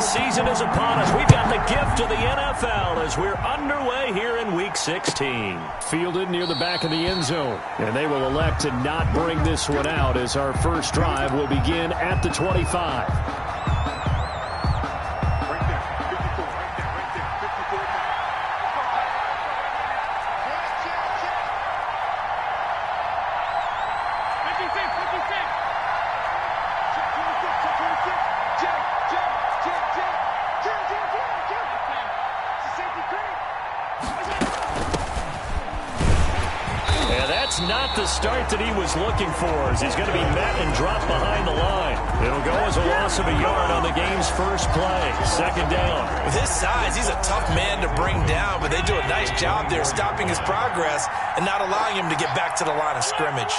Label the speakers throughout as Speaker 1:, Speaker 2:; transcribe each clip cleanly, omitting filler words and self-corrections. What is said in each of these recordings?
Speaker 1: season is upon us. We've got the gift of the NFL as we're underway here in Week 16.
Speaker 2: Fielded near the back of the end zone. And they will elect to not bring this one out as our first drive will begin at the 25.
Speaker 1: Not the start that he was looking for as he's going to be met and dropped behind the line. It'll go as a loss of a yard on the game's first play. Second down.
Speaker 3: With his size, he's a tough man to bring down, but they do a nice job there stopping his progress and not allowing him to get back to the line of scrimmage.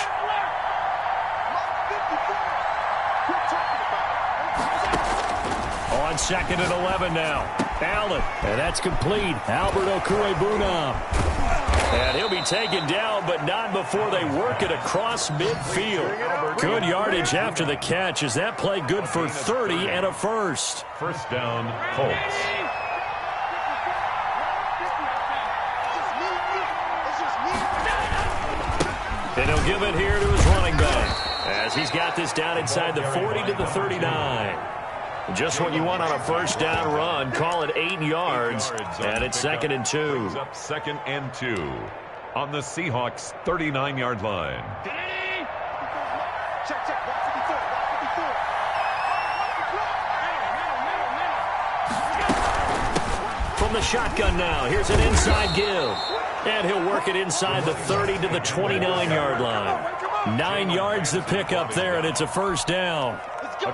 Speaker 1: On second and 11 now. Allen.
Speaker 2: And that's complete. Albert Okwuegbunam.
Speaker 1: And he'll be taken down, but not before they work it across midfield. Good yardage after the catch. Is that play good for 30 and a first?
Speaker 4: First down, Colts.
Speaker 1: And he'll give it here to his running back as he's got this down inside the 40 to the 39. Just what you want on a first down run. Call it 8 yards, and it's second and 2.
Speaker 4: Up second and 2 on the Seahawks 39-yard line.
Speaker 1: From the shotgun now, here's an inside give. And he'll work it inside the 30 to the 29-yard line. 9 yards to pick up there, and it's a first down.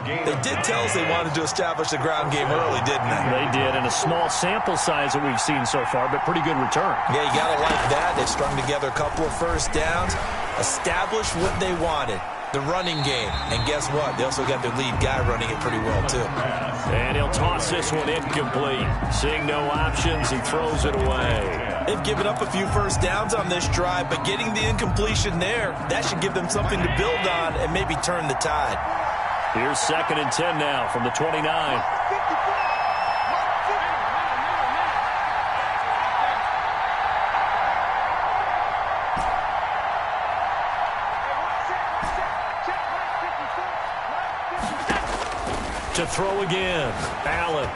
Speaker 3: They did tell us they wanted to establish the ground game early, didn't they?
Speaker 1: They did, and a small sample size that we've seen so far, but pretty good return.
Speaker 3: Yeah, you got to like that. They strung together a couple of first downs, established what they wanted, the running game. And guess what? They also got their lead guy running it pretty well, too.
Speaker 1: And he'll toss this one incomplete. Seeing no options, he throws it away.
Speaker 3: They've given up a few first downs on this drive, but getting the incompletion there, that should give them something to build on and maybe turn the tide.
Speaker 1: Here's second and 10 now from the 29. To throw again. Allen.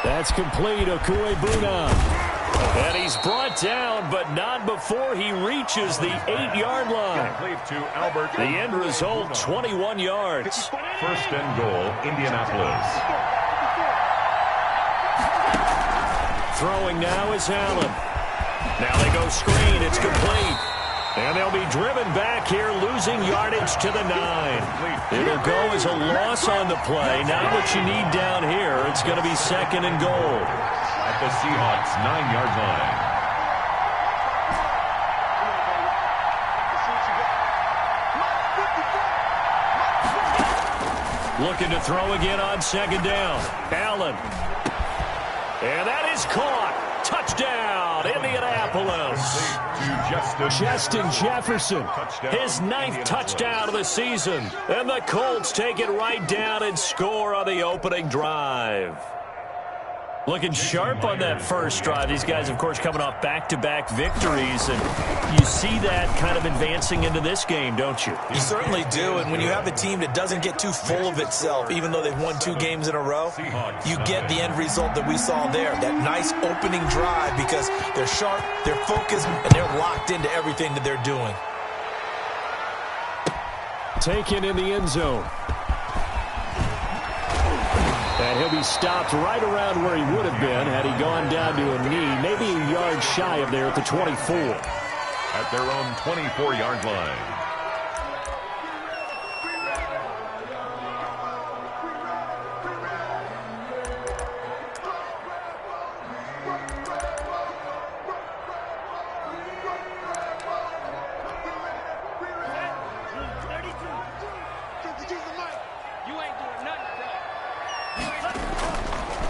Speaker 2: That's complete. Okwuegbunam.
Speaker 1: And he's brought down, but not before he reaches the 8-yard line. The end result, 21 yards.
Speaker 4: First and goal, Indianapolis.
Speaker 1: Throwing now is Allen. Now they go screen. It's complete. And they'll be driven back here, losing yardage to the 9. It'll go as a loss on the play. Not what you need down here. It's going to be second and goal.
Speaker 4: At the Seahawks 9-yard line.
Speaker 1: Looking to throw again on second down. Allen. And that is caught. Touchdown, Indianapolis.
Speaker 2: Justin Jefferson.
Speaker 1: His 9th touchdown of the season. And the Colts take it right down and score on the opening drive. Looking sharp on that first drive. These guys, of course, coming off back-to-back victories. And you see that kind of advancing into this game, don't you?
Speaker 3: You certainly do. And when you have a team that doesn't get too full of itself, even though they've won 2 games in a row, you get the end result that we saw there. That nice opening drive because they're sharp, they're focused, and they're locked into everything that they're doing.
Speaker 2: Taken in the end zone. And he'll be stopped right around where he would have been had he gone down to a knee, maybe a yard shy of there at the 24.
Speaker 4: At their own 24-yard line.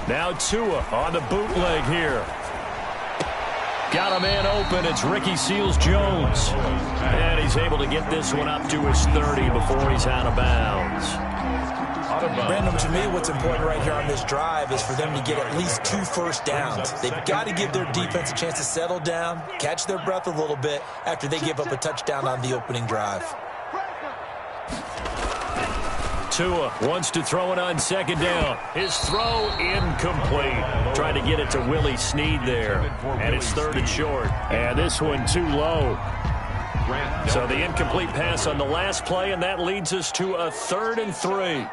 Speaker 1: Now Tua on the bootleg here. Got a man open. It's Ricky Seals-Jones. And he's able to get this one up to his 30 before he's out of bounds.
Speaker 4: Out
Speaker 3: Brandon, to me, what's important right here on this drive is for them to get at least 2 first downs. They've got to give their defense a chance to settle down, catch their breath a little bit after they give up a touchdown on the opening drive.
Speaker 1: Tua wants to throw it on second down. His throw incomplete. Trying to get it to Willie Snead there. And it's 3rd and short. And this one too low. So the incomplete pass on the last play, and that leads us to a 3rd and 3.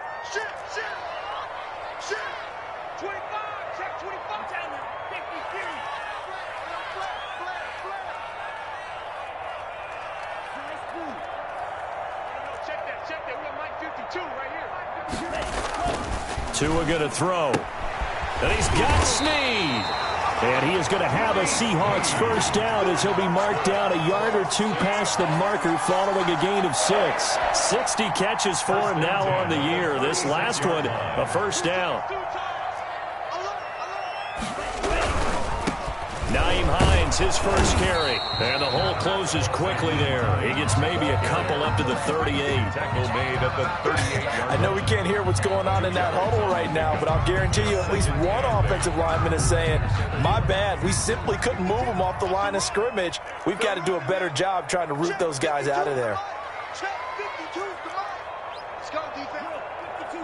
Speaker 1: Tua going to throw. And he's got Snead. And he is going to have a Seahawks first down as he'll be marked down a yard or 2 past the marker following a gain of 6. 60 catches for him now on the year. This last one, a first down. Nyheim Hines, his first carry. And the hole closes quickly there. He gets maybe a couple up to the 38.
Speaker 4: Tackle made at the 38-yard.
Speaker 3: I know we can't hear what's going on in that huddle right now, but I'll guarantee you at least one offensive lineman is saying, my bad, we simply couldn't move them off the line of scrimmage. We've got to do a better job trying to root those guys out of there.
Speaker 5: Let's go, defense. 52.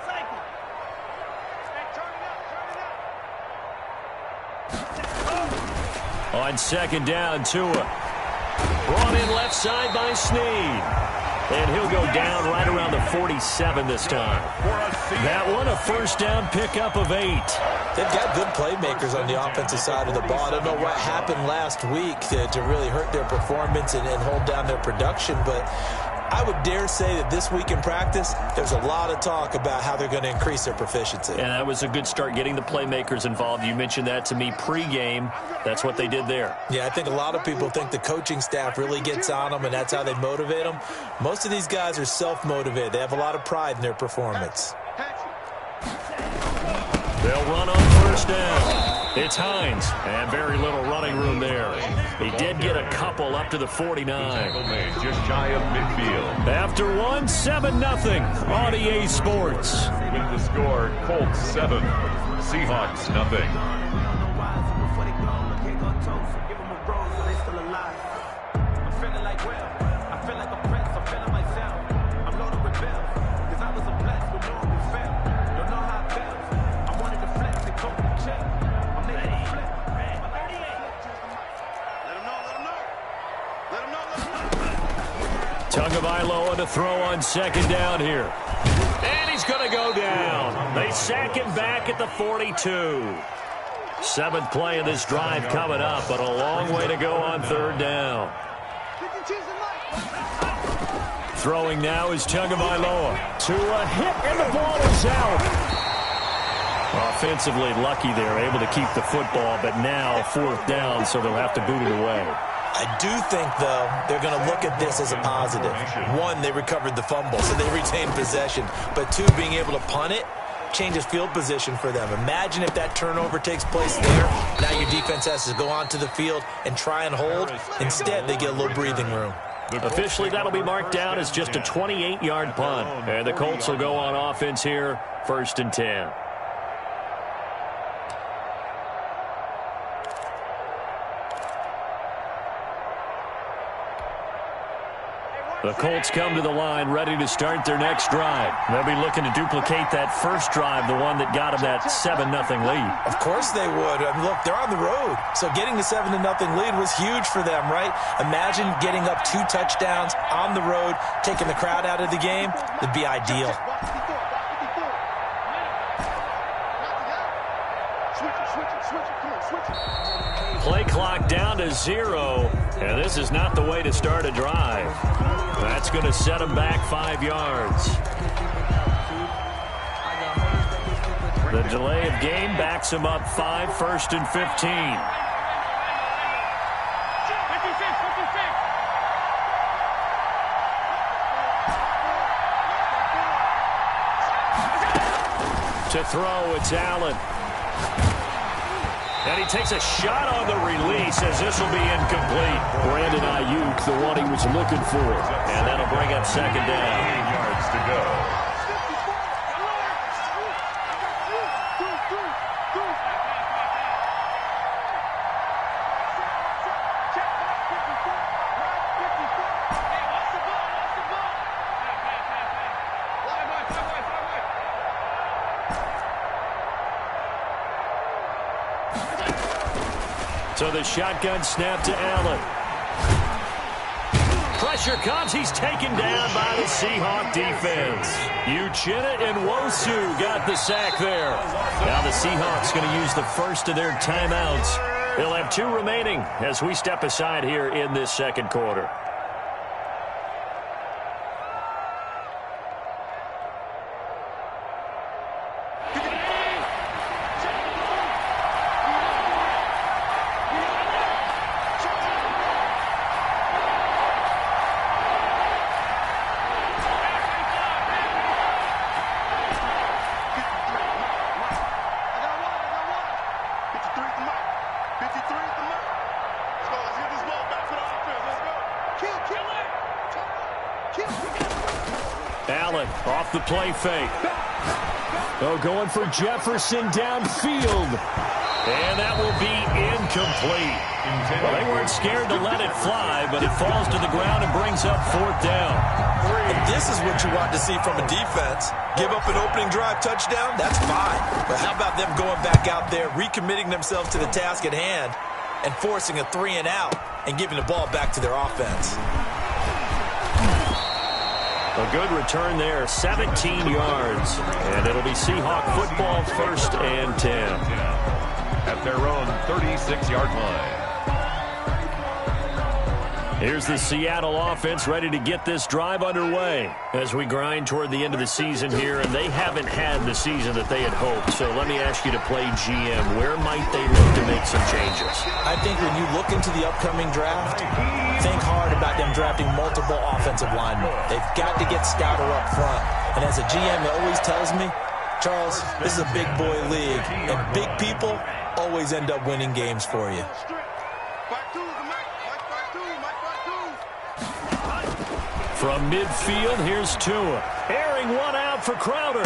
Speaker 5: Cycle.
Speaker 1: On second down, Tua. Brought in left side by Snead. And he'll go down right around the 47 this time. That one, a first down pickup of 8.
Speaker 3: They've got good playmakers on the offensive side of the ball. I don't know what happened last week to really hurt their performance and hold down their production, but I would dare say that this week in practice, there's a lot of talk about how they're going to increase their proficiency.
Speaker 1: And that was a good start, getting the playmakers involved. You mentioned that to me pregame. That's what they did there.
Speaker 3: Yeah, I think a lot of people think the coaching staff really gets on them, and that's how they motivate them. Most of these guys are self-motivated. They have a lot of pride in their performance.
Speaker 1: They'll run on first down. It's Hines, and very little running room there. He did get a couple up to the 49.
Speaker 4: Tackle made just shy of midfield.
Speaker 1: After one, 7-0 on EA Sports.
Speaker 4: With the score, Colts 7, Seahawks nothing.
Speaker 1: Tagovailoa to throw on second down here. And he's going to go down. They sack him back at the 42. 7th play of this drive coming up, but a long way to go on third down. Throwing now is Tagovailoa. To a hit, and the ball is out. Offensively lucky there, able to keep the football, but now 4th down, so they'll have to boot it away.
Speaker 3: I do think, though, they're going to look at this as a positive. 1, they recovered the fumble, so they retained possession. But 2, being able to punt it changes field position for them. Imagine if that turnover takes place there. Now your defense has to go onto the field and try and hold. Instead, they get a little breathing room.
Speaker 1: Officially, that'll be marked down as just a 28-yard punt. And the Colts will go on offense here, 1st and 10. The Colts come to the line, ready to start their next drive. They'll be looking to duplicate that first drive, the one that got them that 7-0 lead.
Speaker 3: Of course they would. I mean, look, they're on the road. So getting the 7-0 lead was huge for them, right? Imagine getting up 2 touchdowns on the road, taking the crowd out of the game. It'd be ideal.
Speaker 1: Play clock down to 0, and this is not the way to start a drive. That's going to set them back 5 yards. The delay of game backs them up 5, 1st and 15. To throw, it's Allen. And he takes a shot on the release as this will be incomplete. Brandon Ayuk, the one he was looking for. And that'll bring up second down.
Speaker 4: 8 yards to go.
Speaker 1: So the shotgun snap to Allen. Pressure comes. He's taken down by the Seahawk defense. Uchenna and Wosu got the sack there. Now the Seahawks going to use the first of their timeouts. They'll have 2 remaining as we step aside here in this second quarter. Allen off the play fake. Oh, going for Jefferson downfield. And that will be incomplete. Well, they weren't scared to let it fly, but it falls to the ground and brings up 4th down.
Speaker 3: And this is what you want to see from a defense. Give up an opening drive touchdown, that's fine. But how about them going back out there, recommitting themselves to the task at hand, and forcing a 3-and-out and giving the ball back to their offense.
Speaker 1: A good return there, 17 yards. And it'll be Seahawk football, 1st and 10.
Speaker 4: At their own 36-yard line.
Speaker 1: Here's the Seattle offense ready to get this drive underway as we grind toward the end of the season here, and they haven't had the season that they had hoped. So let me ask you to play GM. Where might they look to make some changes?
Speaker 3: I think when you look into the upcoming draft, think hard about them drafting multiple offensive linemen. They've got to get stouter up front. And as a GM always tells me, Charles, this is a big boy league, and big people always end up winning games for you.
Speaker 1: From midfield, here's Tua. Airing one out for Crowder.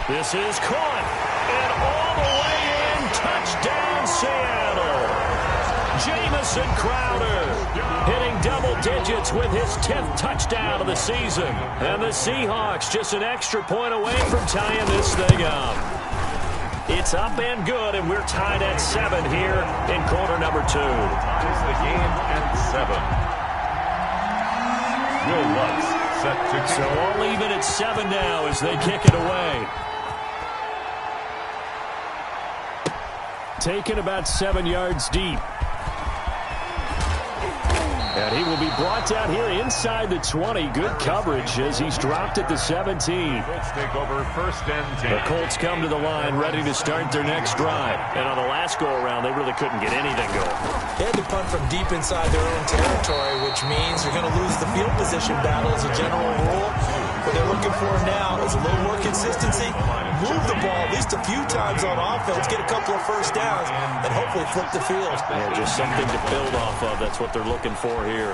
Speaker 1: This is caught. And all the way in. Touchdown, Seattle. Jamison Crowder hitting double digits with his 10th touchdown of the season. And the Seahawks just an extra point away from tying this thing up. It's up and good, and we're tied at 7 here in quarter number 2.
Speaker 4: Ties the game at 7. Will Lutz set to kick.
Speaker 1: So all even at 7 now as they kick it away. Taken about 7 yards deep. And he will be brought down here inside the 20. Good coverage as he's dropped at the 17.
Speaker 4: Colts take over 1st and 10.
Speaker 1: The Colts come to the line ready to start their next drive. And on the last go-around, they really couldn't get anything going.
Speaker 3: They had to punt from deep inside their own territory, which means you're going to lose the field position battle as a general rule. What they're looking for now is a little more consistency, move the ball at least a few times on offense, get a couple of first downs, and hopefully flip the field.
Speaker 1: Yeah, just something to build off of. That's what they're looking for here.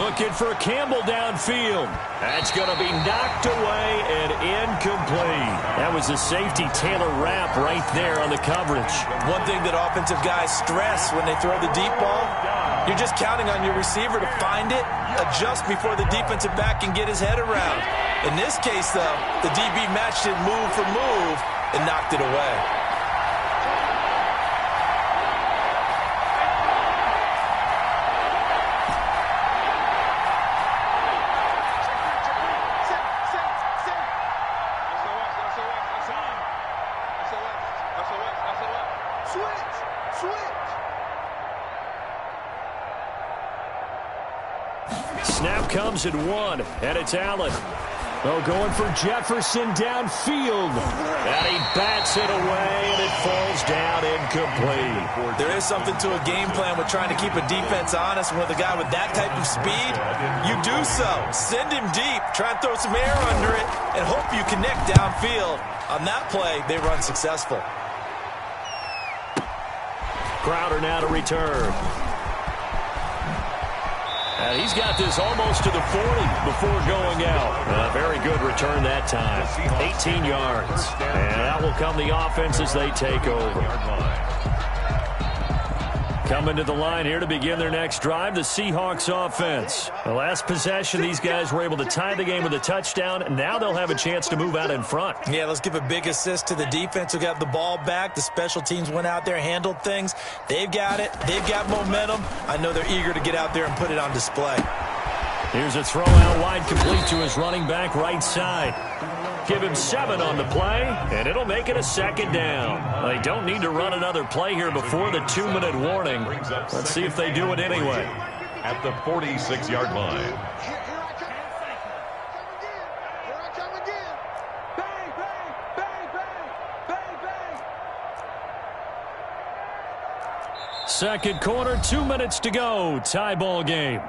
Speaker 1: Looking for Campbell downfield. That's going to be knocked away and incomplete. That was a safety Taylor Rapp right there on the coverage.
Speaker 3: One thing that offensive guys stress when they throw the deep ball, you're just counting on your receiver to find it, adjust before the defensive back can get his head around. In this case, though, the DB matched it move for move and knocked it away.
Speaker 1: Snap comes at 1, and it's Allen. Oh, going for Jefferson downfield. And he bats it away, and it falls down incomplete.
Speaker 3: There is something to a game plan with trying to keep a defense honest. With a guy with that type of speed, you do so. Send him deep, try and throw some air under it, and hope you connect downfield. On that play, they run successful.
Speaker 1: Crowder now to return. And he's got this almost to the 40 before going out. A very good return that time. 18 yards. And that will come the offense as they take over. Coming to the line here to begin their next drive, the Seahawks offense. The last possession, these guys were able to tie the game with a touchdown, and now they'll have a chance to move out in front.
Speaker 3: Yeah, let's give a big assist to the defense who got the ball back. The special teams went out there, handled things. They've got it. They've got momentum. I know they're eager to get out there and put it on display.
Speaker 1: Here's a throw out wide, complete to his running back right side. Give him 7 on the play, and it'll make it a second down. They don't need to run another play here before the 2-minute warning. Let's see if they do it anyway.
Speaker 4: At the 46-yard line.
Speaker 5: Here I come again. Bang, bang, bang, bang, bang, bang.
Speaker 1: Second quarter, 2 minutes to go. Tie ball game.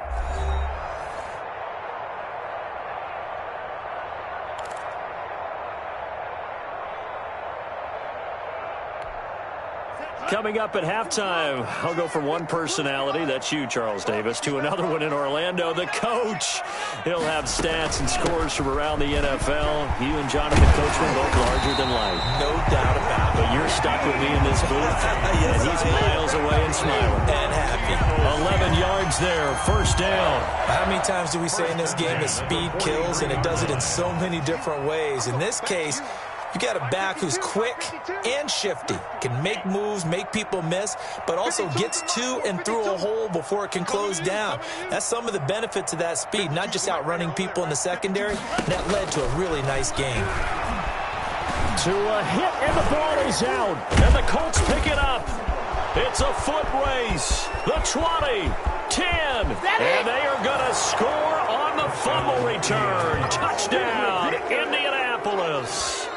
Speaker 1: Coming up at halftime, I'll go from one personality, that's you, Charles Davis, to another one in Orlando, the coach. He'll have stats and scores from around the NFL. You and Jonathan Coachman both larger than life.
Speaker 3: No doubt about it.
Speaker 1: But you're stuck with me in this booth,
Speaker 3: Yes,
Speaker 1: and he's miles away and smiling.
Speaker 3: And happy.
Speaker 1: 11 yards there, first down.
Speaker 3: How many times do we say in this game that speed kills, and it does it in so many different ways? In this case, you got a back who's quick and shifty, can make moves, make people miss, but also gets to and through a hole before it can close down. That's some of the benefits of that speed, not just outrunning people in the secondary. That led to a really nice game.
Speaker 1: To a hit, and the ball is out, and the Colts pick it up. It's a foot race. The 20, 10, and they are going to score on the fumble return. Touchdown, Indianapolis.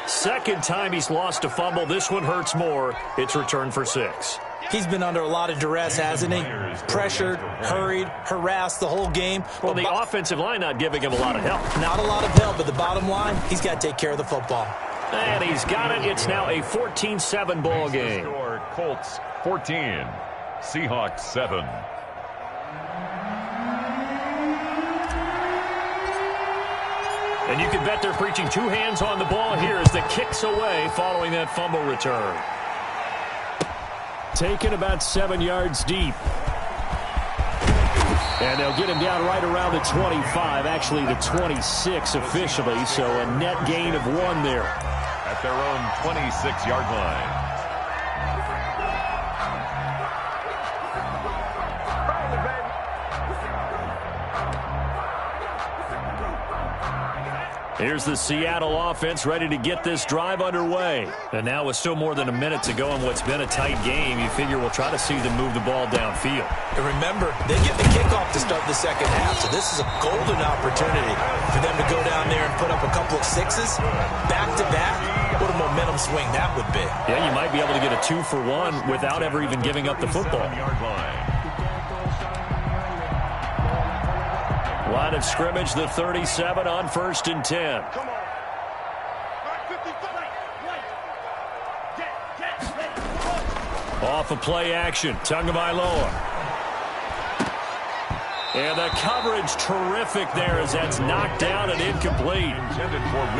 Speaker 1: Second time he's lost a fumble. This one hurts more. It's returned for 6.
Speaker 3: He's been under a lot of duress, hasn't he? Pressured, hurried, harassed the whole game.
Speaker 1: Well, the offensive line not giving him a lot of help.
Speaker 3: Not a lot of help, but the bottom line, he's got to take care of the football.
Speaker 1: And he's got it. It's now a 14-7 ball game.
Speaker 4: Score, Colts 14, Seahawks 7.
Speaker 1: And you can bet they're preaching 2 hands on the ball here as the kick's away following that fumble return. Taken about 7 yards deep. And they'll get him down right around the 25, actually the 26 officially, so a net gain of 1 there.
Speaker 4: At their own 26-yard line.
Speaker 1: Here's the Seattle offense ready to get this drive underway. And now with still more than a minute to go in what's been a tight game, you figure we'll try to see them move the ball downfield.
Speaker 3: And remember, they get the kickoff to start the second half, so this is a golden opportunity for them to go down there and put up a couple of 6s back-to-back. What a momentum swing that would be.
Speaker 1: Yeah, you might be able to get a 2-for-1 without ever even giving up the football. Line of scrimmage, the 37 on 1st and 10.
Speaker 5: Come on.
Speaker 1: Off of play action, Tagovailoa. And the coverage terrific there as that's knocked down and incomplete.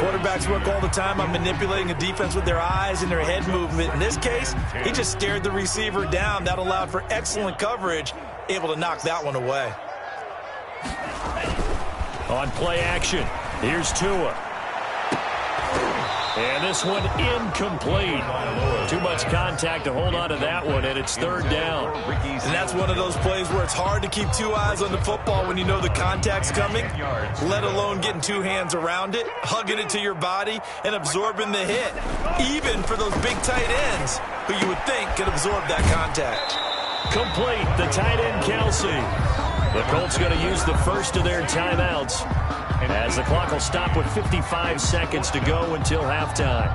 Speaker 3: Quarterbacks work all the time on manipulating a defense with their eyes and their head movement. In this case, he just stared the receiver down. That allowed for excellent coverage, able to knock that one away.
Speaker 1: On play action, here's Tua. And this one incomplete. Too much contact to hold on to that one, and it's 3rd down.
Speaker 3: And that's one of those plays where it's hard to keep 2 eyes on the football when you know the contact's coming, let alone getting 2 hands around it, hugging it to your body, and absorbing the hit, even for those big tight ends who you would think could absorb that contact.
Speaker 1: Complete, the tight end, Kelsey. The Colts going to use the first of their timeouts as the clock will stop with 55 seconds to go until halftime.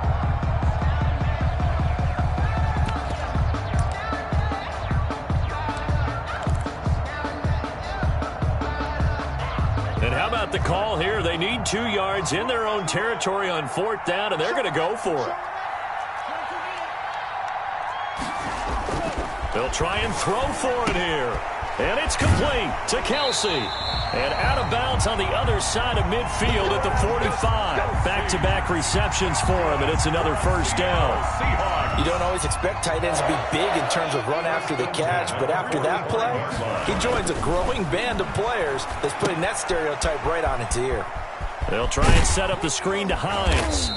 Speaker 1: And how about the call here? They need 2 yards in their own territory on 4th down, and they're going to go for it. They'll try and throw for it here. And it's complete to Kelsey. And out of bounds on the other side of midfield at the 45. Back-to-back receptions for him, and it's another first down.
Speaker 3: You don't always expect tight ends to be big in terms of run after the catch, but after that play, he joins a growing band of players that's putting that stereotype right on its ear.
Speaker 1: They'll try and set up the screen to Hines.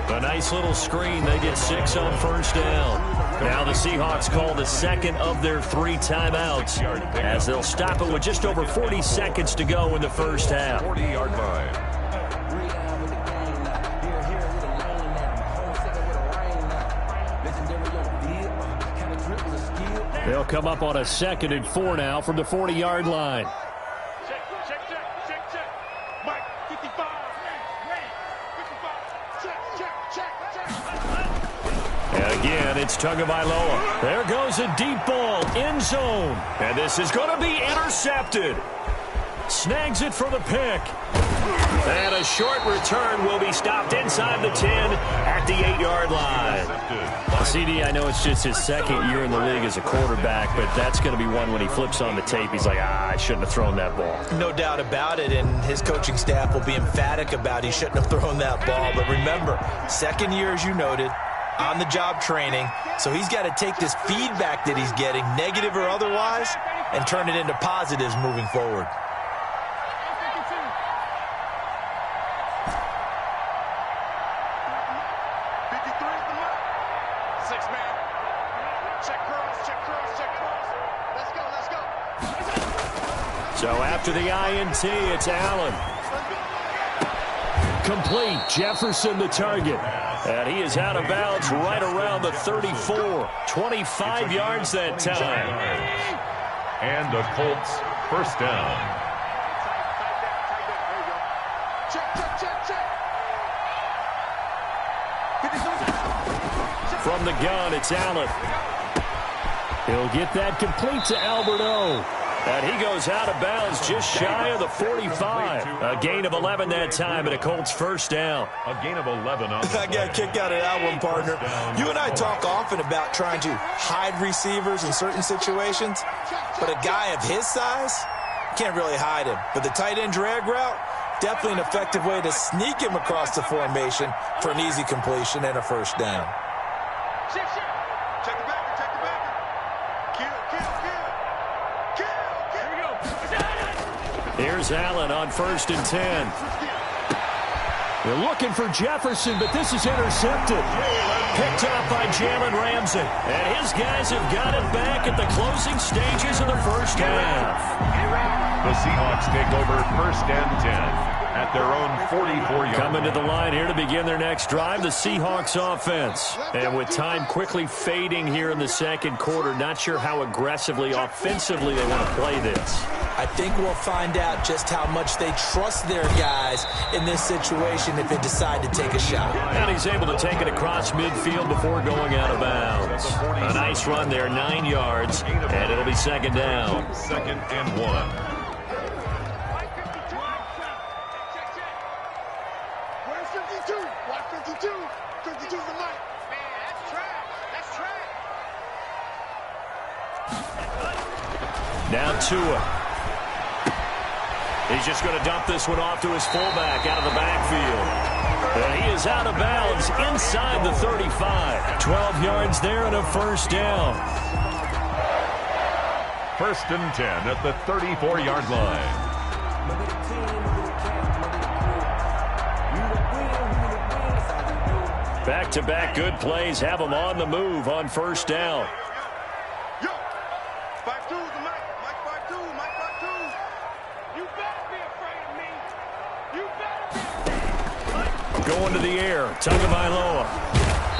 Speaker 1: A nice little screen. They get 6 on first down. Now the Seahawks call the second of their 3 timeouts as they'll stop it with just over 40 seconds to go in the first half.
Speaker 4: 40-yard line.
Speaker 2: They'll come up on a 2nd and 4 now from the 40-yard line.
Speaker 1: And again, it's Tagovailoa. There goes a deep ball, end zone. And this is going to be intercepted. Snags it for the pick. And a short return will be stopped inside the 10 at the 8-yard line. CD, I know it's just his 2nd year in the league as a quarterback, but that's going to be one when he flips on the tape. He's like, I shouldn't have thrown that ball.
Speaker 3: No doubt about it, and his coaching staff will be emphatic about he shouldn't have thrown that ball. But remember, 2nd year, as you noted, on-the-job training, so he's got to take this feedback that he's getting, negative or otherwise, and turn it into positives moving forward.
Speaker 1: So after the INT, it's Allen.
Speaker 2: Complete. Jefferson the target.
Speaker 1: And he is out of bounds right around the 34. 25 yards that time.
Speaker 4: And the Colts first down.
Speaker 1: From the gun, it's Allen.
Speaker 2: He'll get that complete to Alberto.
Speaker 1: And he goes out of bounds just shy of the 45. A gain of 11 that time and a Colts first down.
Speaker 4: A gain of 11 on
Speaker 3: I got kicked out of that one, partner. You and I talk often about trying to hide receivers in certain situations, but a guy of his size, can't really hide him. But the tight end drag route, definitely an effective way to sneak him across the formation for an easy completion and a first down.
Speaker 1: Here's Allen on 1st and 10.
Speaker 2: They're looking for Jefferson, but this is intercepted.
Speaker 1: Picked up by Jalen Ramsey. And his guys have got it back at the closing stages of the first half.
Speaker 4: The Seahawks take over 1st and 10 at their own 44-yard line.
Speaker 1: Coming to the line here to begin their next drive, the Seahawks offense. And with time quickly fading here in the 2nd quarter, not sure how aggressively, offensively they want to play this.
Speaker 3: I think we'll find out just how much they trust their guys in this situation if they decide to take a shot.
Speaker 1: And he's able to take it across midfield before going out of bounds. A nice run there, 9 yards, and it'll be 2nd down.
Speaker 4: 2nd and 1.
Speaker 1: Now Tua. He's just going to dump this one off to his fullback out of the backfield. And he is out of bounds inside the 35. 12 yards there and a first down.
Speaker 4: 1st and 10 at the 34-yard line.
Speaker 1: Back-to-back good plays have them on the move on first down. Going to the air, Tagovailoa.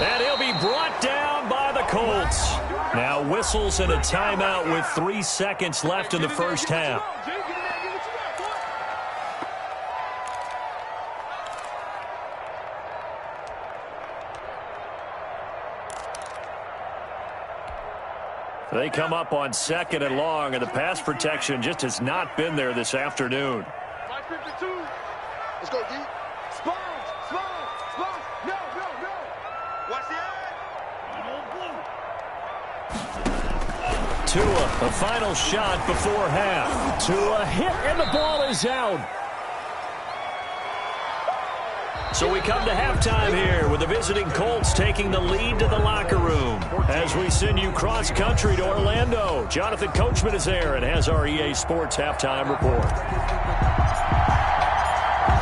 Speaker 1: And he'll be brought down by the Colts. Now whistles and a timeout with 3 seconds left in the first half. They come up on 2nd and long, and the pass protection just has not been there this afternoon.
Speaker 5: 52. Let's go, D. Sponge. No. Watch the eye.
Speaker 1: Tua. A final shot before half.
Speaker 2: Tua hit, and the ball is out.
Speaker 1: So we come to halftime here with the visiting Colts taking the lead to the locker room. As we send you cross-country to Orlando, Jonathan Coachman is there and has our EA Sports halftime report.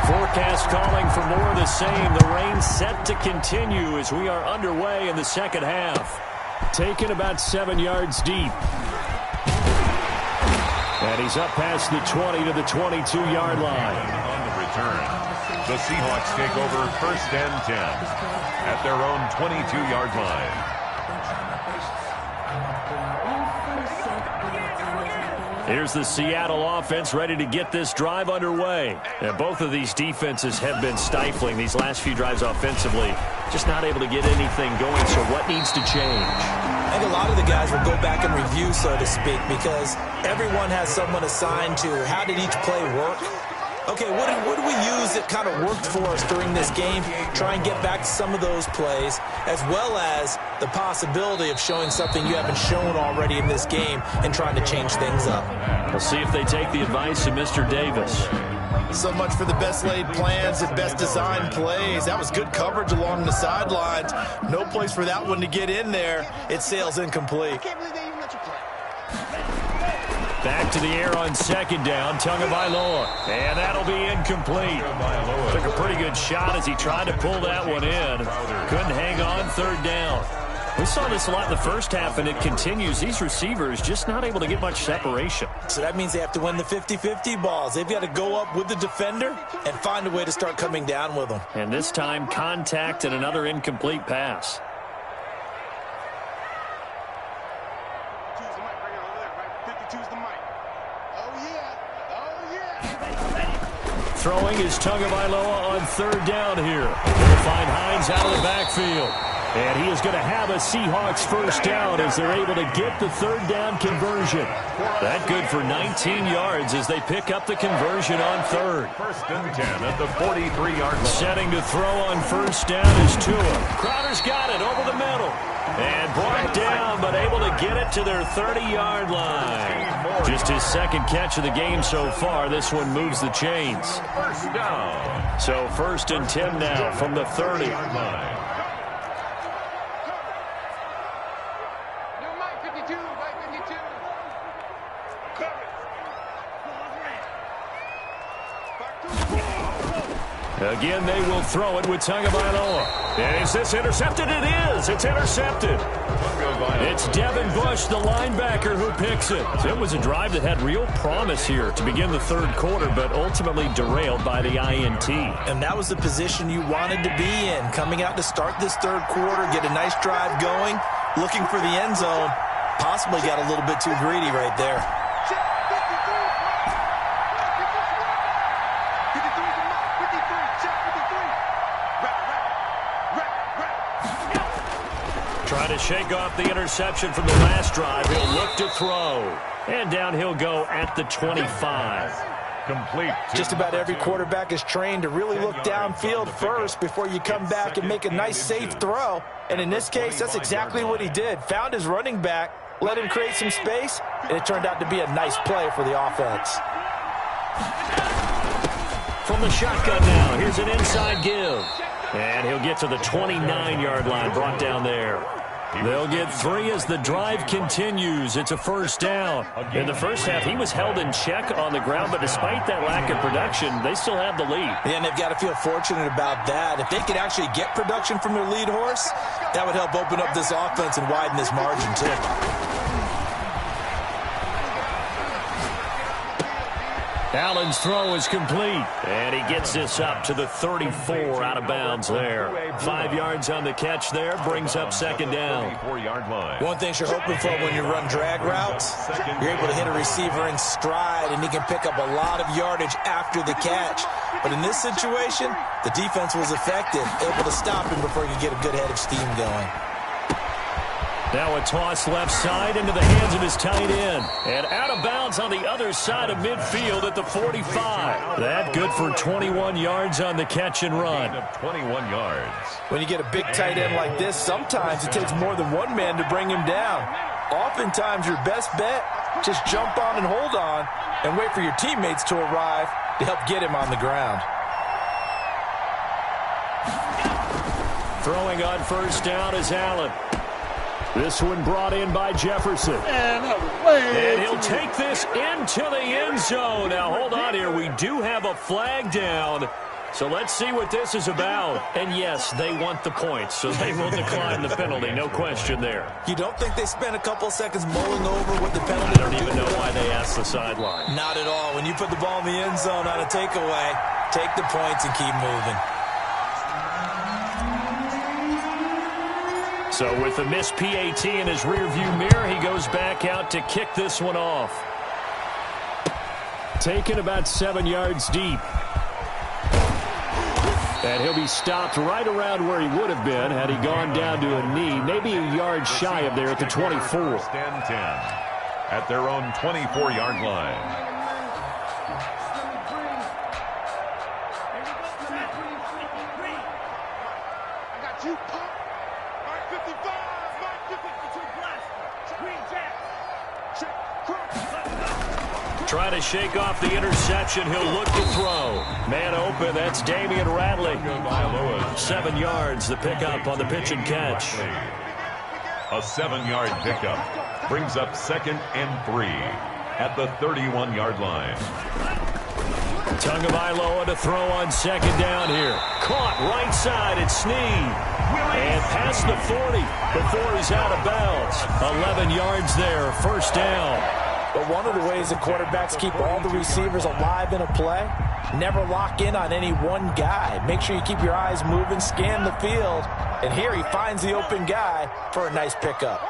Speaker 1: Forecast calling for more of the same. The rain set to continue as we are underway in the second half.
Speaker 2: Taken about 7 yards deep. And he's up past the 20 to the 22-yard line.
Speaker 4: On the return, the Seahawks take over 1st and 10 at their own 22-yard line.
Speaker 1: Here's the Seattle offense ready to get this drive underway. And both of these defenses have been stifling these last few drives offensively. Just not able to get anything going, so what needs to change?
Speaker 3: I think a lot of the guys will go back and review, so to speak, because everyone has someone assigned to how did each play work. Okay, what did we use that kind of worked for us during this game? Try and get back to some of those plays, as well as the possibility of showing something you haven't shown already in this game and trying to change things up.
Speaker 1: We'll see if they take the advice of Mr. Davis.
Speaker 6: So much for the best laid plans and best designed plays. That was good coverage along the sidelines. No place for that one to get in there. It sails incomplete.
Speaker 1: Back to the air on second down, Tagovailoa. And that'll be incomplete. Took a pretty good shot as he tried to pull that one in. Couldn't hang on third down. We saw this a lot in the first half, and it continues. These receivers just not able to get much separation.
Speaker 3: So that means they have to win the 50-50 balls. They've got to go up with the defender and find a way to start coming down with them.
Speaker 1: And this time, contact and another incomplete pass. Throwing is Tagovailoa on third down here. They'll find Hines out of the backfield. And he is going to have a Seahawks first down as they're able to get the third down conversion. That good for 19 yards as they pick up the conversion on third.
Speaker 4: 1st and 10 at the 43-yard line.
Speaker 1: Setting to throw on first down is Tua. Crowder's got it over the middle. And brought down, but able to get it to their 30-yard line. Just his second catch of the game so far. This one moves the chains.
Speaker 4: 1st down.
Speaker 1: So 1st and 10 now from the 30. Again, they will throw it with Tagovailoa. And is this intercepted? It is. It's intercepted. It's Devin Bush, the linebacker, who picks it. It was a drive that had real promise here to begin the third quarter, but ultimately derailed by the INT.
Speaker 3: And that was the position you wanted to be in. Coming out to start this third quarter, get a nice drive going, looking for the end zone. Possibly got a little bit too greedy right there.
Speaker 1: Trying to shake off the interception from the last drive. He'll look to throw. And down he'll go at the 25.
Speaker 4: Complete.
Speaker 3: Just about every quarterback is trained to really look downfield first before you come back and make a nice, safe throw. And in this case, that's exactly what he did. Found his running back, let him create some space, and it turned out to be a nice play for the offense.
Speaker 1: From the shotgun now, here's an inside give. And he'll get to the 29-yard line, brought down there. They'll get 3 as the drive continues. It's a first down. In the first half, he was held in check on the ground, but despite that lack of production, they still have the lead.
Speaker 3: And they've got to feel fortunate about that. If they could actually get production from their lead horse, that would help open up this offense and widen this margin, too.
Speaker 1: Allen's throw is complete. And he gets this up to the 34 out of bounds there. 5 yards on the catch there. Brings up second down.
Speaker 4: 34-yard line.
Speaker 3: One thing you're hoping for when you run drag routes, you're able to hit a receiver in stride, and he can pick up a lot of yardage after the catch. But in this situation, the defense was effective, able to stop him before he could get a good head of steam going.
Speaker 1: Now a toss left side into the hands of his tight end. And out of bounds on the other side of midfield at the 45. That good for 21 yards on the catch and run.
Speaker 4: 21 yards.
Speaker 6: When you get a big tight end like this, sometimes it takes more than one man to bring him down. Oftentimes, your best bet, just jump on and hold on and wait for your teammates to arrive to help get him on the ground.
Speaker 2: Throwing on first down is Allen. This one brought in by Jefferson.
Speaker 1: And he'll take this into the end zone. Now, hold on here. We do have a flag down. So let's see what this is about. And, yes, they want the points, so they will decline the penalty. No question there.
Speaker 3: You don't think they spent a couple seconds mulling over what the penalty
Speaker 1: I don't even know why they asked the sideline.
Speaker 3: Not at all. When you put the ball in the end zone on a takeaway, take the points and keep moving.
Speaker 1: So with the missed PAT in his rearview mirror, he goes back out to kick this one off.
Speaker 2: Taken about 7 yards deep. And he'll be stopped right around where he would have been had he gone down to a knee, maybe a yard shy of there at the 24.
Speaker 4: First and 10 at their own 24-yard line.
Speaker 1: Trying to shake off the interception. He'll look to throw. Man open. That's Damian Radley. 7 yards, the pickup on the pitch and catch.
Speaker 4: A 7-yard pickup brings up 2nd and 3 at the 31-yard line.
Speaker 1: Tagovailoa to throw on 2nd down here. Caught right side at Snead. And past the 40 before he's out of bounds. 11 yards there, first down.
Speaker 6: But one of the ways the quarterbacks keep all the receivers alive in a play, never lock in on any one guy. Make sure you keep your eyes moving, scan the field. And here he finds the open guy for a nice pickup.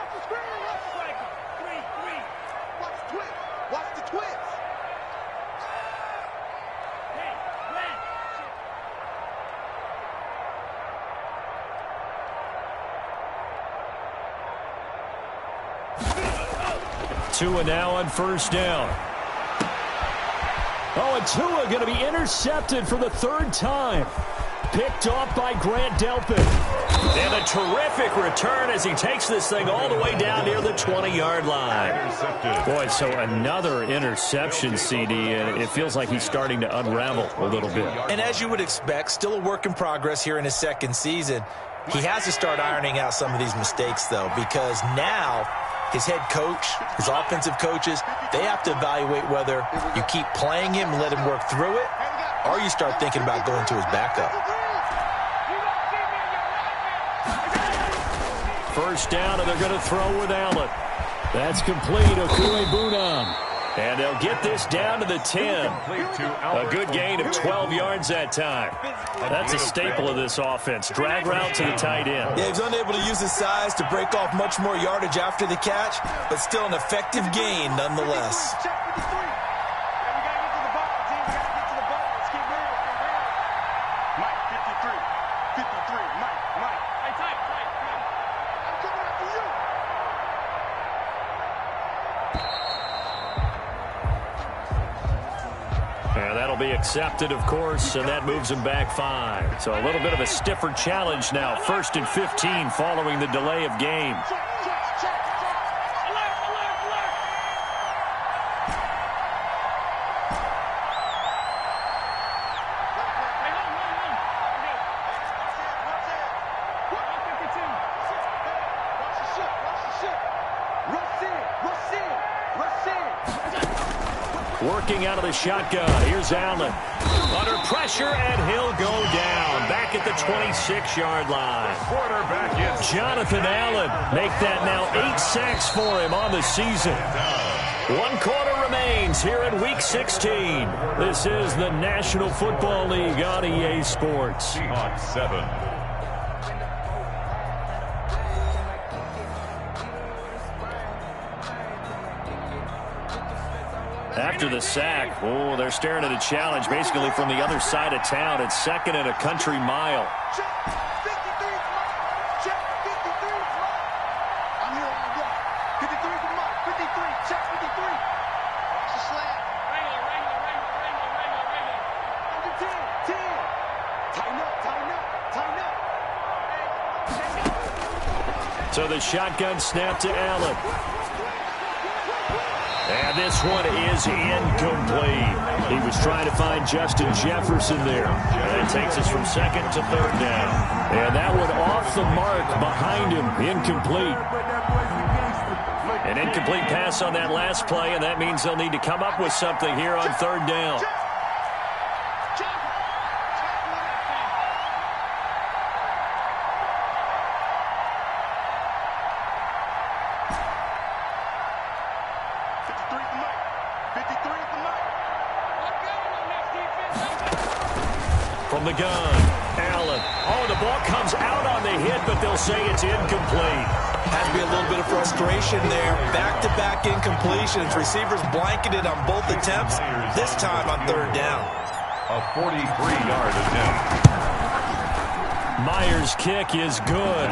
Speaker 5: Watch the twist.
Speaker 1: Tua now on first down.
Speaker 2: Oh, and Tua going to be intercepted for the 3rd time. Picked off by Grant Delpit.
Speaker 1: And a terrific return as he takes this thing all the way down near the 20-yard line.
Speaker 2: Boy, so another interception, CD, and it feels like he's starting to unravel a little bit.
Speaker 3: And as you would expect, still a work in progress here in his 2nd season. He has to start ironing out some of these mistakes, though, because now his head coach, his offensive coaches, they have to evaluate whether you keep playing him and let him work through it, or you start thinking about going to his backup.
Speaker 1: First down, and they're going to throw with Allen.
Speaker 2: That's complete. Okue-Bunam.
Speaker 1: And they'll get this down to the 10. A good gain of 12 yards that time. That's a staple of this offense. Drag route to the tight end.
Speaker 3: Yeah, he's unable to use his size to break off much more yardage after the catch, but still an effective gain nonetheless.
Speaker 1: Be accepted, of course, and that moves him back 5. So a little bit of a stiffer challenge now. 1st and 15 following the delay of game. Working out of the shotgun. Here's Allen. Under pressure, and he'll go down. Back at the 26-yard line.
Speaker 4: Quarterback is
Speaker 1: Jonathan Allen. Make that now 8 sacks for him on the season. 1 quarter remains here in Week 16. This is the National Football League on EA Sports.
Speaker 4: Seahawks 7.
Speaker 1: After the sack, oh, they're staring at a challenge basically from the other side of town. It's 2nd and a country mile. So the shotgun snap to Allen. And this one is incomplete.
Speaker 2: He was trying to find Justin Jefferson there.
Speaker 1: And it takes us from second to third down.
Speaker 2: And that one off the mark behind him. Incomplete.
Speaker 1: An incomplete pass on that last play, and that means they'll need to come up with something here on third down. From the gun, Allen. Oh, the ball comes out on the hit, but they'll say it's incomplete.
Speaker 3: Had to be a little bit of frustration there. Back-to-back incompletions. Receivers blanketed on both attempts, this time on third down.
Speaker 4: A 43-yard attempt.
Speaker 1: Myers' kick is good.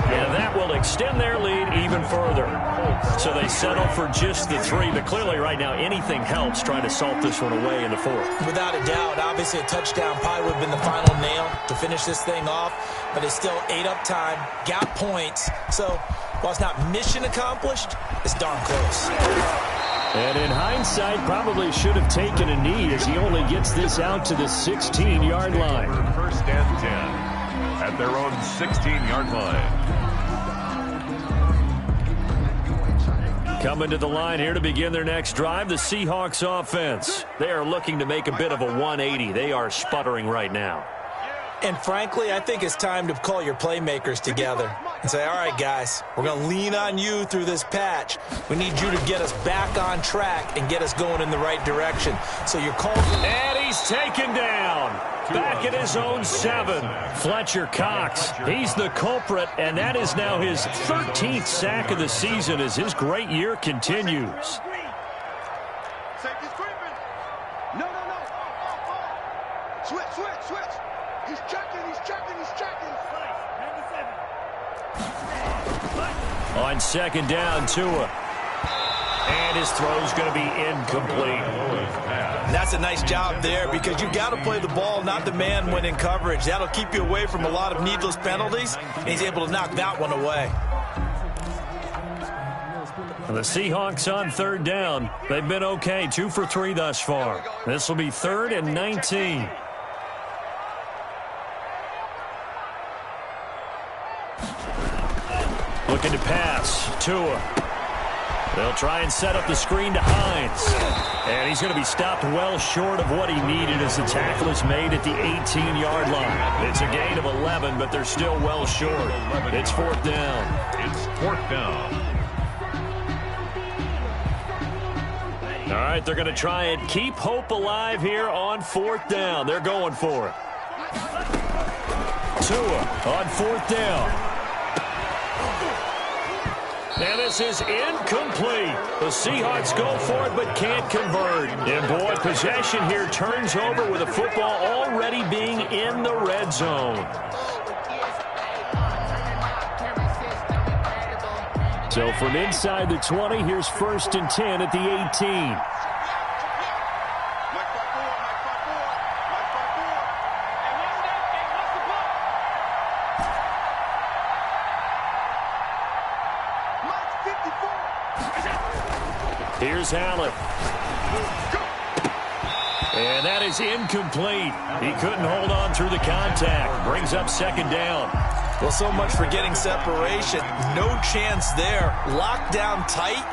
Speaker 1: And that will extend their lead even further. So they settle for just the 3, but clearly right now anything helps trying to salt this one away in the 4th.
Speaker 3: Without a doubt, obviously a touchdown probably would have been the final nail to finish this thing off, but it's still ate up time, got points. So while it's not mission accomplished, it's darn close.
Speaker 2: And in hindsight, probably should have taken a knee as he only gets this out to the 16-yard line.
Speaker 4: First and 10 at their own 16-yard line.
Speaker 1: Coming to the line here to begin their next drive, the Seahawks offense. They are looking to make a bit of a 180. They are sputtering right now.
Speaker 3: And frankly, I think it's time to call your playmakers together and say, all right, guys, we're going to lean on you through this patch. We need you to get us back on track and get us going in the right direction. So you're calling.
Speaker 1: And he's taken down. Back at his own 7. Fletcher Cox, he's the culprit, and that is now his 13th sack of the season as his great year continues.
Speaker 5: Safety's creeping. No. Switch. He's checking.
Speaker 1: On second down, Tua. And his throw's going to be incomplete.
Speaker 3: That's a nice job there because you got to play the ball, not the man when in coverage. That'll keep you away from a lot of needless penalties, and he's able to knock that one away.
Speaker 1: The Seahawks on third down. They've been okay, 2 for 3 thus far. This will be 3rd and 19. Looking to pass. Tua. They'll try and set up the screen to Hines. And he's going to be stopped well short of what he needed as the tackle is made at the 18-yard line. It's a gain of 11, but they're still well short. It's 4th down.
Speaker 4: It's 4th down.
Speaker 1: All right, they're going to try and keep hope alive here on 4th down. They're going for it. Tua on 4th down. And this is incomplete. The Seahawks go for it but can't convert. And boy, possession here turns over with the football already being in the red zone.
Speaker 2: So from inside the 20, here's 1st and 10 at the 18.
Speaker 1: Here's Allen. And that is incomplete. He couldn't hold on through the contact. Brings up 2nd down.
Speaker 3: Well, so much for getting separation. No chance there. Locked down tight,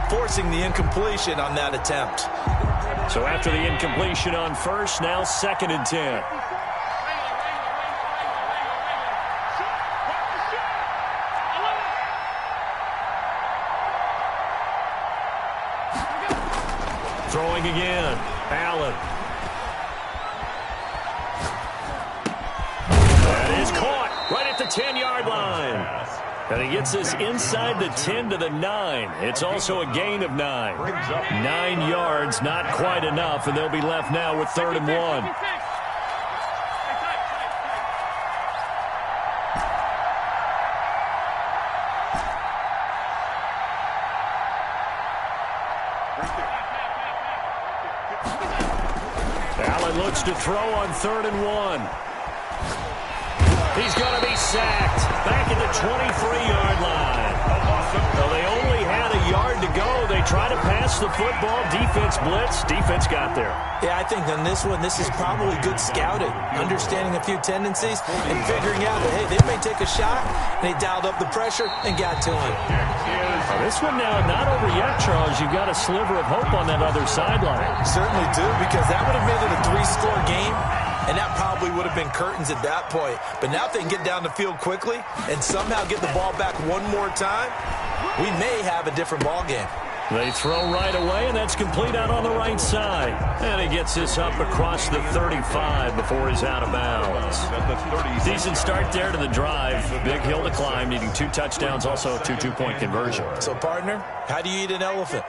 Speaker 3: forcing the incompletion on that attempt.
Speaker 1: So after the incompletion on 1st, now 2nd and 10. Throwing again. Allen. That is caught right at the 10-yard line. And he gets us inside the 10 to the 9. It's also a gain of 9. 9 yards, not quite enough, and they'll be left now with 3rd and 1. Allen looks to throw on 3rd and 1. He's going to be sacked back at the 23-yard line. Well, they only had a yard to go. They try to pass the football. Defense blitz. Defense got there.
Speaker 6: Yeah, I think on this one, this is probably good scouting, understanding a few tendencies and figuring out that, hey, they may take a shot. They dialed up the pressure and got to him.
Speaker 1: This one now not over yet, Charles. You've got a sliver of hope on that other sideline.
Speaker 6: Certainly do, because that would have made it a 3-score game, and that probably would have been curtains at that point. But now if they can get down the field quickly and somehow get the ball back one more time, we may have a different ball game.
Speaker 1: They throw right away, and that's complete out on the right side. And he gets this up across the 35 before he's out of bounds. Decent start there to the drive. Big hill to climb, needing 2 touchdowns, also a 2-2-point conversion.
Speaker 6: So, partner, how do you eat an elephant?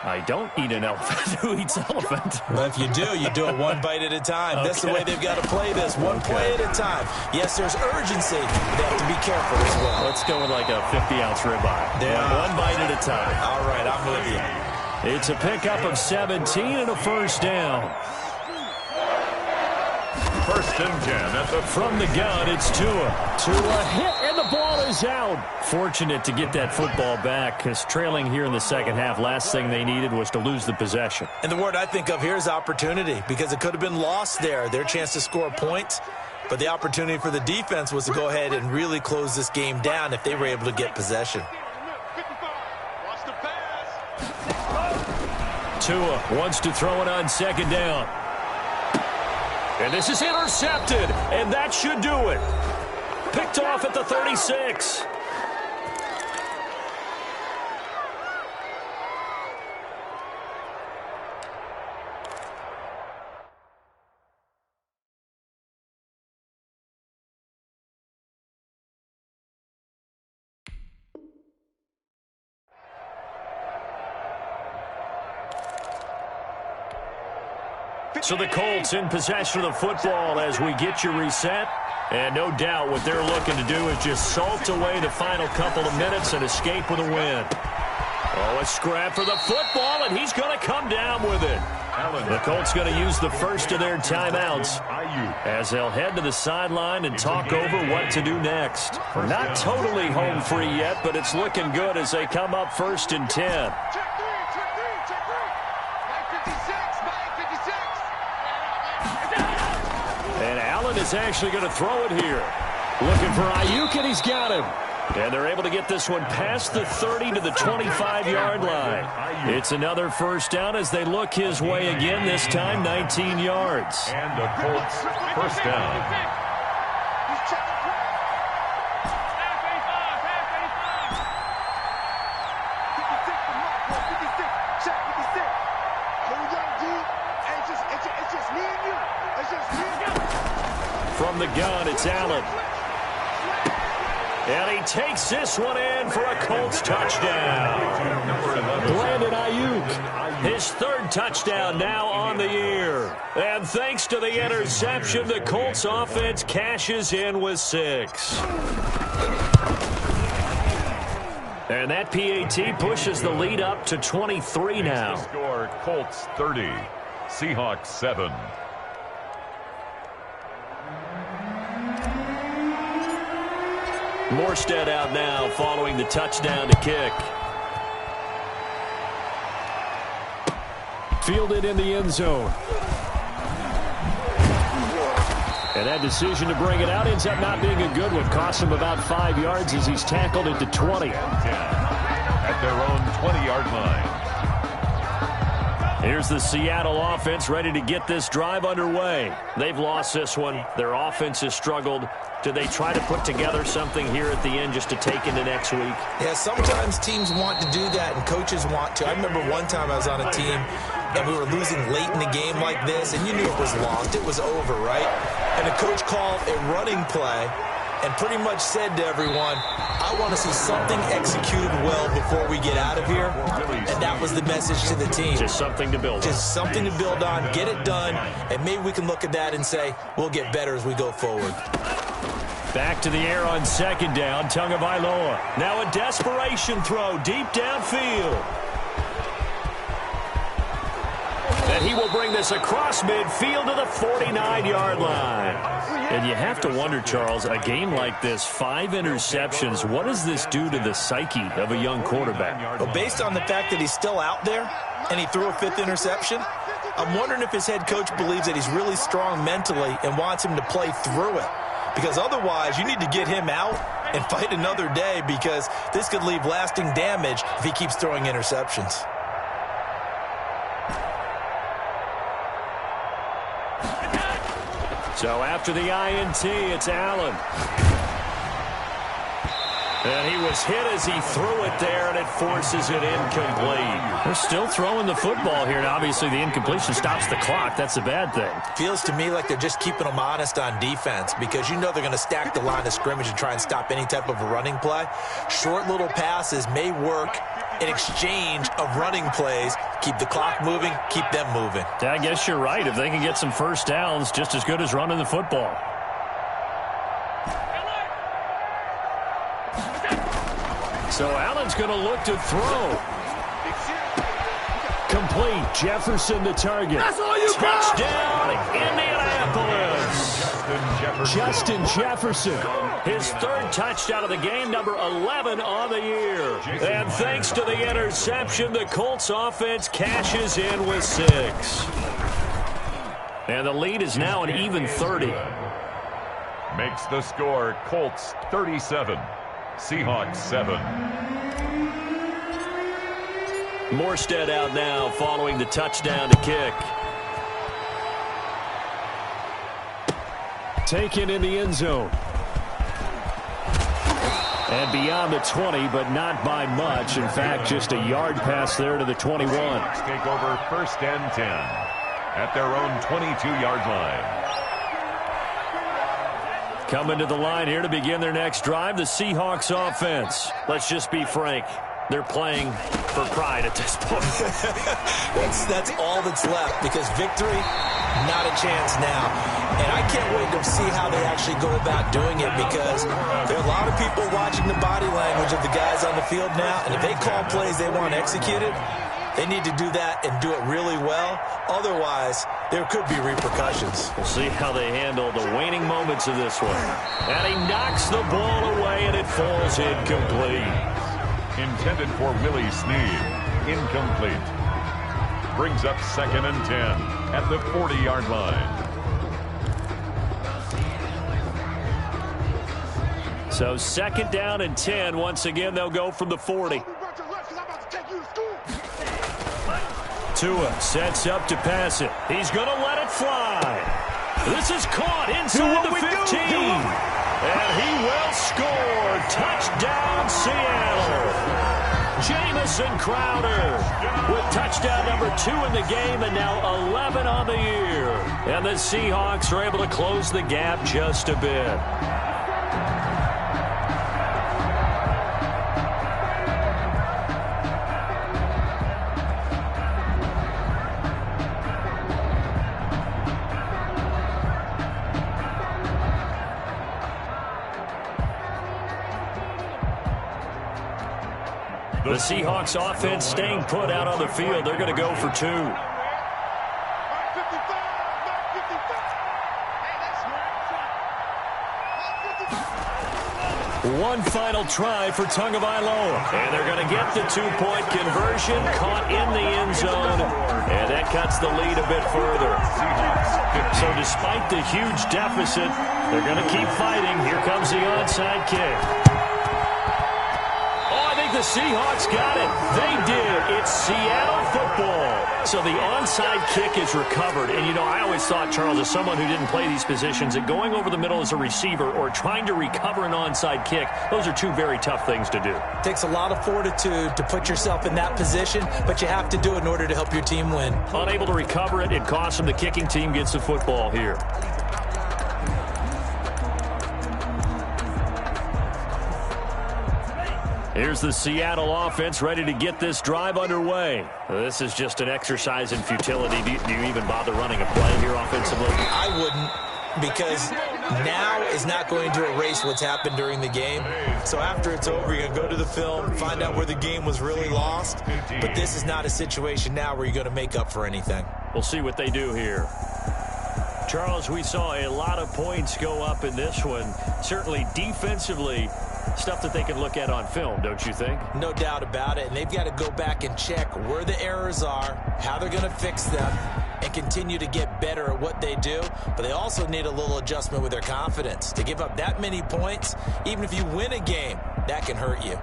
Speaker 1: I don't eat an elephant. Who eats elephant?
Speaker 6: Well, if you do it one bite at a time. Okay. That's the way they've got to play this, one play at a time. Yes, there's urgency, but they have to be careful as well.
Speaker 1: Let's go with like a 50-ounce ribeye.
Speaker 6: Yeah.
Speaker 1: One bite at a time.
Speaker 6: All right, I'm with you.
Speaker 1: It's a pickup of 17 and a first down.
Speaker 4: First and 10.
Speaker 1: From the gun, it's Tua. Tua hit, and the ball is out. Fortunate to get that football back, because trailing here in the second half, last thing they needed was to lose the possession.
Speaker 6: And the word I think of here is opportunity, because it could have been lost there, their chance to score points. But the opportunity for the defense was to go ahead and really close this game down if they were able to get possession.
Speaker 1: Tua wants to throw it on second down. And this is intercepted, and that should do it. Picked off at the 36. So the Colts in possession of the football as we get you reset. And no doubt what they're looking to do is just salt away the final couple of minutes and escape with a win. Oh, a scrap for the football, and he's going to come down with it. The Colts going to use the first of their timeouts as they'll head to the sideline and talk over what to do next. Not totally home free yet, but it's looking good as they come up 1st and 10. Is actually going to throw it here. Looking for Ayuk, and he's got him. And they're able to get this one past the 30 to the 25-yard line. It's another first down as they look his way again, this time 19 yards.
Speaker 4: And the Colts first down.
Speaker 1: From the gun, it's Allen. And he takes this one in for a Colts touchdown. Brandon Ayuk, his 3rd touchdown now on the year. And thanks to the interception, the Colts offense cashes in with 6. And that PAT pushes the lead up to 23 now.
Speaker 4: Score Colts 30, Seahawks 7.
Speaker 1: Morstead out now following the touchdown to kick. Fielded in the end zone. And that decision to bring it out ends up not being a good one. Cost him about 5 yards as he's tackled into 20.
Speaker 4: At their own 20-yard line.
Speaker 1: Here's the Seattle offense ready to get this drive underway. They've lost this one. Their offense has struggled. Do they try to put together something here at the end just to take into next week?
Speaker 6: Yeah, sometimes teams want to do that and coaches want to. I remember one time I was on a team and we were losing late in the game like this, and you knew it was lost. It was over, right? And the coach called a running play and pretty much said to everyone, I want to see something executed well before we get out of here. And that was the message to the team.
Speaker 1: Just something to build on.
Speaker 6: Just something to build on, get it done, and maybe we can look at that and say, we'll get better as we go forward.
Speaker 1: Back to the air on second down, Tagovailoa. Now a desperation throw deep downfield. And he will bring this across midfield to the 49-yard line. And you have to wonder, Charles, a game like this, 5 interceptions, what does this do to the psyche of a young quarterback?
Speaker 3: Well, based on the fact that he's still out there and he threw a 5th interception, I'm wondering if his head coach believes that he's really strong mentally and wants him to play through it. Because otherwise, you need to get him out and fight another day, because this could leave lasting damage if he keeps throwing interceptions.
Speaker 1: So after the INT, it's Allen. And he was hit as he threw it there, and it forces it incomplete. They're still throwing the football here, and obviously the incompletion stops the clock. That's a bad thing.
Speaker 3: Feels to me like they're just keeping them honest on defense, because you know they're going to stack the line of scrimmage and try and stop any type of a running play. Short little passes may work in exchange of running plays. Keep the clock moving, keep them moving.
Speaker 1: I guess you're right. If they can get some first downs, just as good as running the football. So Allen's going to look to throw. Complete. Jefferson the target.
Speaker 5: That's all you
Speaker 1: Touchdown, Indianapolis. Justin Jefferson. His 3rd touchdown of the game, number 11 on the year. And thanks to the interception, the Colts offense cashes in with 6. And the lead is now an even 30.
Speaker 4: Makes the score Colts 37. Seahawks 7.
Speaker 1: Morstead out now following the touchdown to kick. Taken in the end zone. And beyond the 20, but not by much. In fact, just a yard pass there to the 21.
Speaker 4: Seahawks take over 1st and 10 at their own 22-yard line.
Speaker 1: Coming to the line here to begin their next drive, the Seahawks offense. Let's just be frank. They're playing for pride at this point.
Speaker 3: That's all that's left, because victory, not a chance now. And I can't wait to see how they actually go about doing it, because there are a lot of people watching the body language of the guys on the field now, and if they call plays they want executed, they need to do that and do it really well. Otherwise, there could be repercussions.
Speaker 1: We'll see how they handle the waning moments of this one. And he knocks the ball away, and it falls incomplete.
Speaker 4: Intended for Willie Snead. Incomplete. Brings up 2nd and 10 at the 40-yard line.
Speaker 1: So 2nd down and 10. Once again, they'll go from the 40. Tua sets up to pass it. He's going to let it fly. This is caught inside the 15. And he will score. Touchdown, Seattle. Jamison Crowder with touchdown number 2 in the game, and now 11 on the year. And the Seahawks are able to close the gap just a bit. The Seahawks offense staying put out on the field. They're going to go for 2. One final try for Tagovailoa. And they're going to get the 2-point conversion, caught in the end zone. And that cuts the lead a bit further. So despite the huge deficit, they're going to keep fighting. Here comes the onside kick. The Seahawks got it. They did. It's Seattle football. So the onside kick is recovered. And, you know, I always thought, Charles, as someone who didn't play these positions, that going over the middle as a receiver or trying to recover an onside kick, those are 2 very tough things to do.
Speaker 3: It takes a lot of fortitude to put yourself in that position, but you have to do it in order to help your team win.
Speaker 1: Unable to recover it, it costs them. The kicking team gets the football here. Here's the Seattle offense ready to get this drive underway. This is just an exercise in futility. Do you even bother running a play here offensively?
Speaker 3: I wouldn't, because now is not going to erase what's happened during the game. So after it's over, you're going to go to the film, find out where the game was really lost. But this is not a situation now where you're going to make up for anything.
Speaker 1: We'll see what they do here. Charles, we saw a lot of points go up in this one. Certainly defensively, stuff that they can look at on film, don't you think?
Speaker 3: No doubt about it. And they've got to go back and check where the errors are, how they're going to fix them, and continue to get better at what they do. But they also need a little adjustment with their confidence. To give up that many points, even if you win a game, that can hurt you.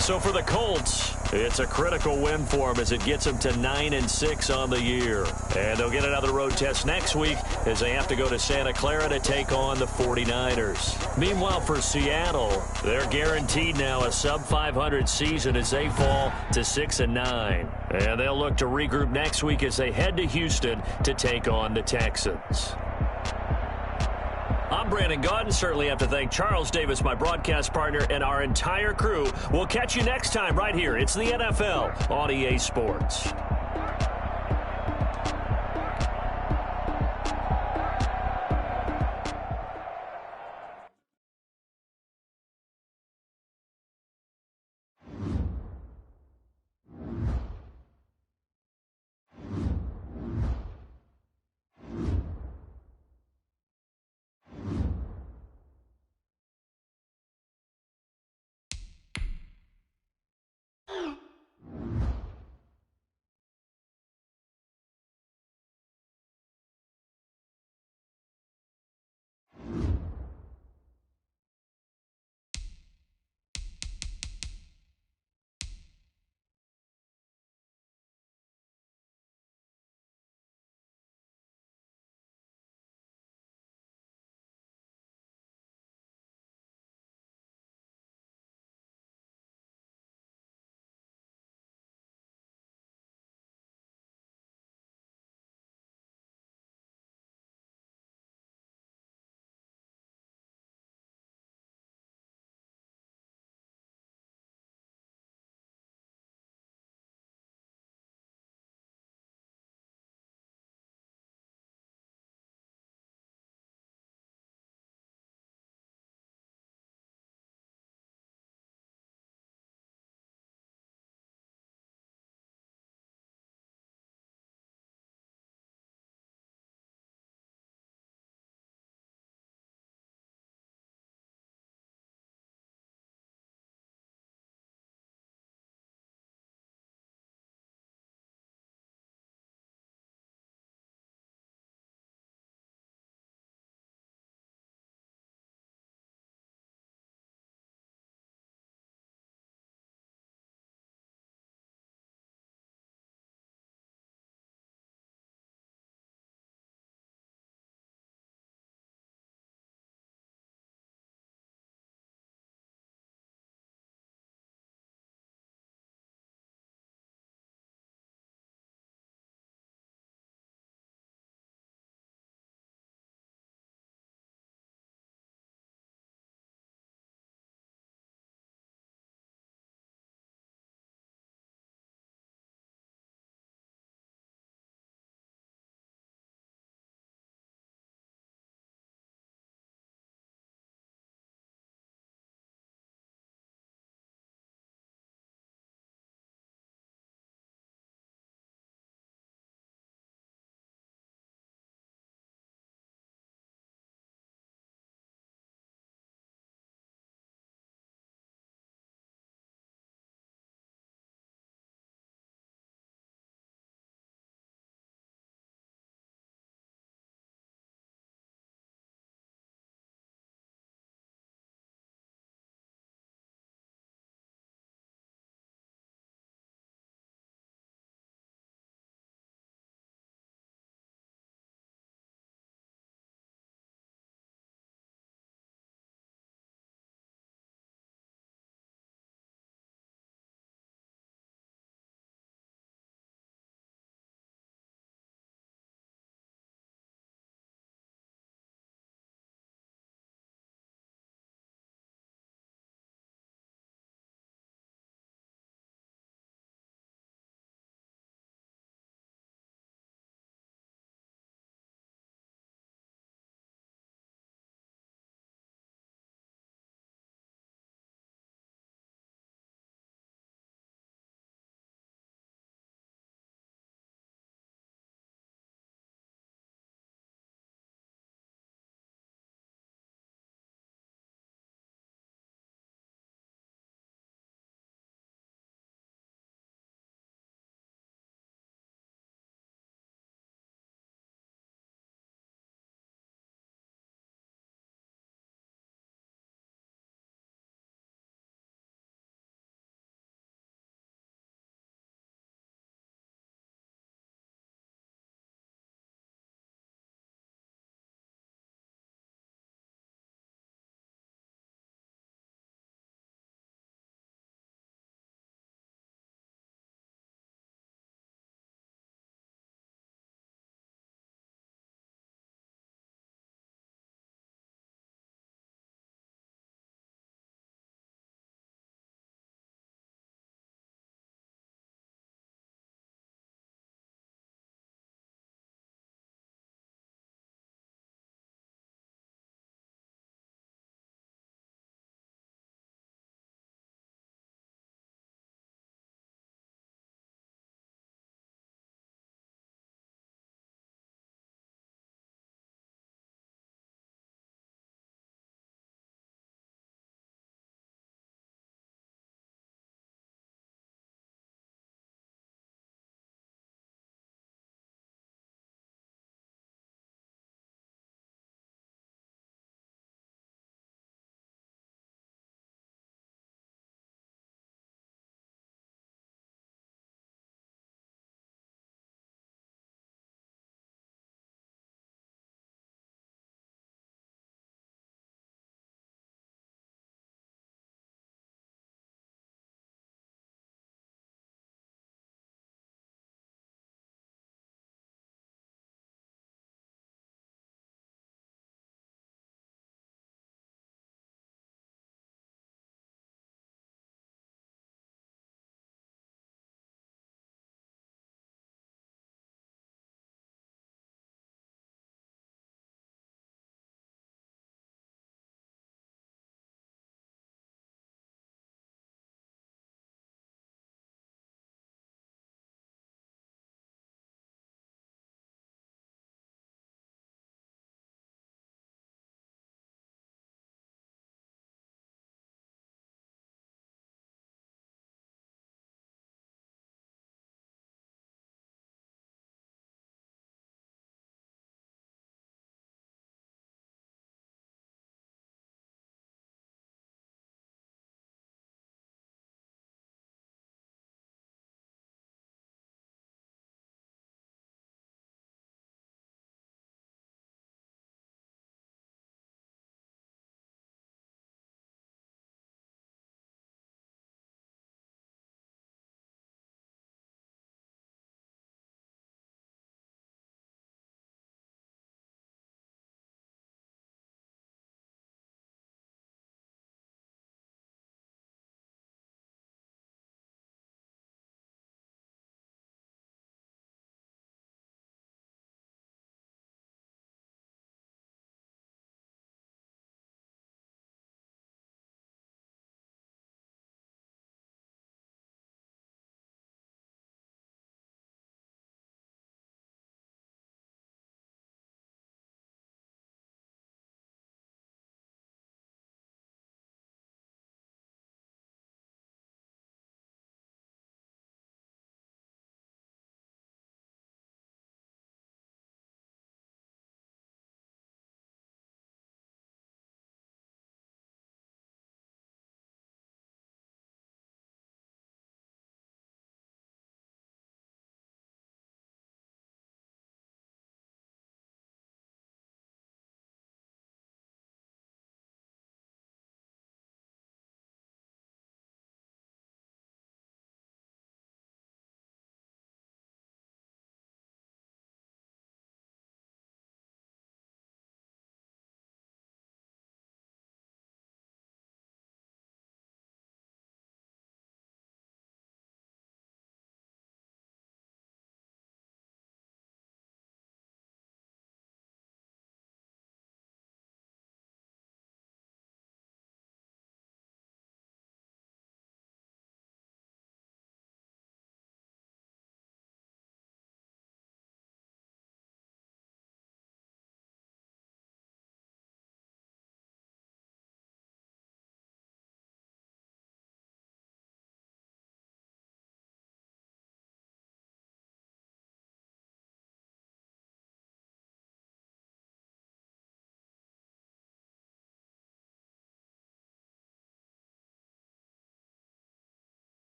Speaker 1: So for the Colts, it's a critical win for them as it gets them to 9-6 on the year. And they'll get another road test next week as they have to go to Santa Clara to take on the 49ers. Meanwhile, for Seattle, they're guaranteed now a sub-500 season as they fall to 6-9. And they'll look to regroup next week as they head to Houston to take on the Texans. I'm Brandon Gaudin. Certainly have to thank Charles Davis, my broadcast partner, and our entire crew. We'll catch you next time right here. It's the NFL on EA Sports.